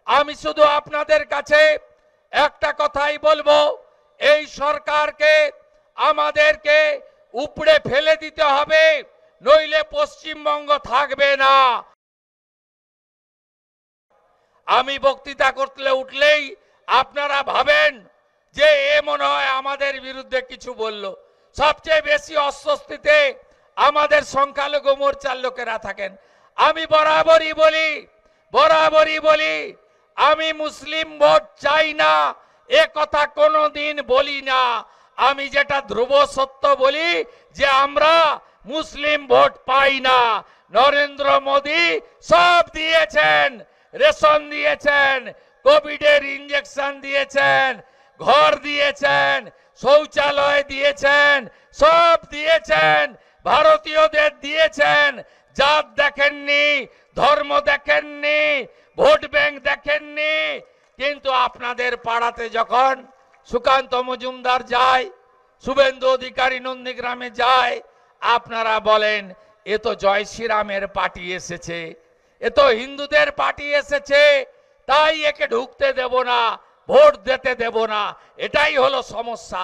আমি শুধু আপনাদের কাছে একটা কথাই বলবো, এই সরকারকে আমাদেরকে উপড়ে ফেলে দিতে হবে, নইলে পশ্চিমবঙ্গ থাকবে না। আমি বক্তৃতা করতে উঠলেই আপনারা ভাবেন যে এ মনে হয় আমাদের বিরুদ্ধে কিছু বলল। সবচেয়ে বেশি অস্বস্তিতে আমাদের সংখ্যালঘু মোর্চার লোকেরা থাকেন। আমি বরাবরই বলি আমি মুসলিম ভোট চাই না, এ কথা কোনোদিন বলি না। আমি যেটা ধ্রুব সত্য বলি যে আমরা মুসলিম ভোট পাই না। নরেন্দ্র মোদী সব দিয়েছেন, রেশন দিয়েছেন, কোভিডের ইঞ্জেকশন দিয়েছেন, ঘর দিয়েছেন, শৌচালয় দিয়েছেন, সব দিয়েছেন, ভারতীয়দের দিয়েছেন। জাত দেখেননি, ধর্ম দেখেননি, ভোট ব্যাংক দেখেননি। কিন্তু আপনাদের পাড়াতে যখন সুকান্ত মজুমদার যায়, শুভেন্দু অধিকারী নন্দীগ্রামে যায়, আপনারা বলেন এ তো জয় শ্রীরামের পার্টি এসেছে, এ তো হিন্দুদের পার্টি এসেছে, তাই একে ঢুকতে দেব না, ভোট দিতে দেব না। এটাই হলো সমস্যা।